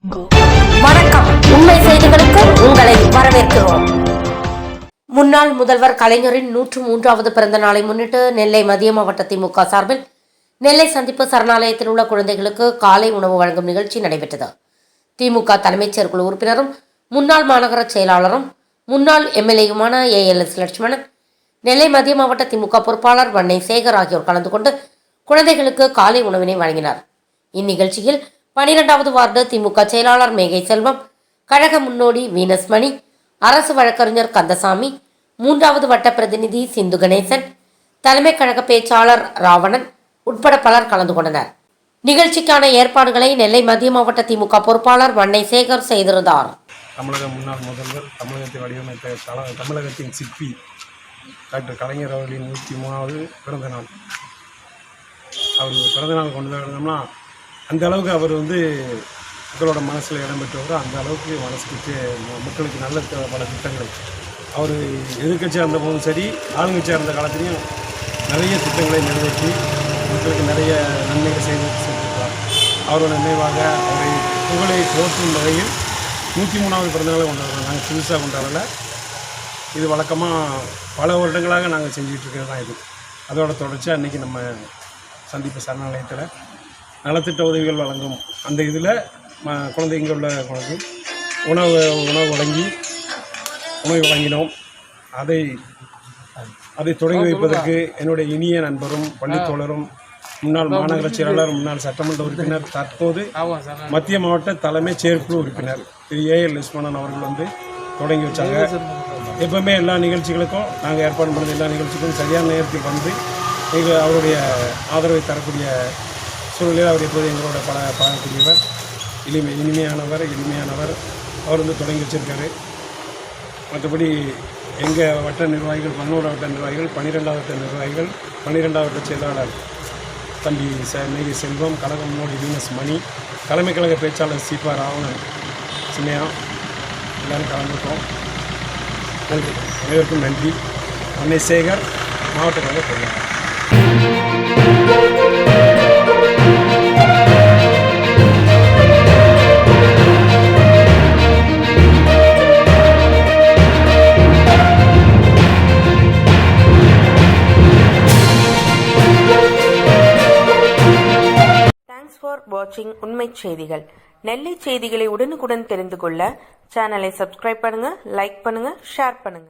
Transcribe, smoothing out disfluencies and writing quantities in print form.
வணக்கம். உண்மை செய்திகளுக்கு உங்களை வரவேற்கிறோம். முன்னாள் முதல்வர் கலைஞரின் 103வது பிறந்த நாளை முன்னிட்டு நெல்லை மத்திய மாவட்ட திமுக சார்பில் நெல்லை சந்திப்பு சரணாலயத்தில் உள்ள குழந்தைகளுக்கு காலை உணவு வழங்கும் நிகழ்ச்சி நடைபெற்றது. திமுக தலைமைச் செயற்குழு உறுப்பினரும் முன்னாள் மாநகர செயலாளரும் முன்னாள் எம்எல்ஏயுமான ALS லட்சுமணன், நெல்லை மத்திய மாவட்ட திமுக பொறுப்பாளர் வன்னை சேகர் ஆகியோர் கலந்து கொண்டு குழந்தைகளுக்கு காலை உணவினை வழங்கினார். இந்நிகழ்ச்சியில் 12வது வார்டு திமுக செயலாளர் மேகை செல்வம், கழக முன்னோடி வீனஸ் மணி, அரசு வழக்கறிஞர் கந்தசாமி, 3வது வட்ட பிரதிநிதி சிந்து கணேசன், தலைமை கழக பேச்சாளர் ராவணன் உட்பட பலர் கலந்து கொண்டனர். நிகழ்ச்சிக்கான ஏற்பாடுகளை நெல்லை மத்திய மாவட்ட திமுக பொறுப்பாளர் வன்னை சேகர் செய்திருந்தார். தமிழக முன்னாள் முதல்வர், தமிழகத்தை வடிவமைத்த தமிழகத்தின் சிற்பி டாக்டர் கலைஞர் அவர்களின் 103வது பிறந்த நாள். அவர் பிறந்தநாள் கொண்டாடினோம்னா அந்த அளவுக்கு அவர் மக்களோட மனசில் இடம் பெற்றவர். அந்த அளவுக்கு மனசுக்கு மக்களுக்கு நல்ல பல திட்டங்கள் அவர் எதிர்கட்சியாக இருந்த போதும் சரி, ஆளுங்கட்சியாக இருந்த காலத்திலையும் நிறைய திட்டங்களை நிறைவேற்றி மக்களுக்கு நிறைய நன்மைகள் செஞ்சிருக்கிறார். அவரோட நினைவாக அவரை புகழை போற்றும் வகையில் 103வது பிறந்தநாளை கொண்டாடுறோம். நாங்கள் புதுசாக கொண்டாடலை, இது வழக்கமாக பல வருடங்களாக நாங்கள் செஞ்சுக்கிட்டு இருக்கிறது தான் இது. அதோட தொடர்ச்சியாக இன்றைக்கி நம்ம சந்திப்பு சரணாலயத்தில் நலத்திட்ட உதவிகள் வழங்கும் அந்த இதில் குழந்தைங்க உள்ள குழந்தை உணவு வழங்கினோம். அதை தொடங்கி வைப்பதற்கு என்னுடைய இனிய நண்பரும் பள்ளித்தோழரும் முன்னாள் மாநகர செயலாளர், முன்னாள் சட்டமன்ற உறுப்பினர், தற்போது மத்திய மாவட்ட தலைமை செயற்குழு உறுப்பினர் திரு AL லட்சுமணன் அவர்கள் தொடங்கி வச்சாங்க. எப்பவுமே எல்லா நிகழ்ச்சிகளுக்கும் நாங்கள் ஏற்பாடு பண்ணுற எல்லா நிகழ்ச்சிக்கும் சரியான நேரத்தில் எங்கள் அவருடைய ஆதரவை தரக்கூடிய சூழ்நிலையில் அவர் எப்போது எங்களோட பழகக்கூடியவர், இனிமையானவர். அவர் தொடங்கி வச்சிருக்காரு. மற்றபடி எங்கள் வட்ட நிர்வாகிகள் 11 வட்ட நிர்வாகிகள், 12வது வட்ட நிர்வாகிகள், 12வது வட்ட செயலாளர் தம்பி மேகை செல்வம், கழக முன்னோடி வீனஸ் மணி, தலைமை கழக பேச்சாளர் சீபா ராவணன் சின்னையா எல்லோரும் கலந்துருக்கோம். நன்றி, அனைவருக்கும் நன்றி. வன்னை சேகர், மாவட்ட கழக பொருளாளர். ஃபார் வாட்சிங் உண்மை செய்திகள். நெல்லை செய்திகளை உடனுக்குடன் தெரிந்து கொள்ள சேனலை சப்ஸ்கிரைப் பண்ணுங்க, லைக் பண்ணுங்க, ஷேர் பண்ணுங்க.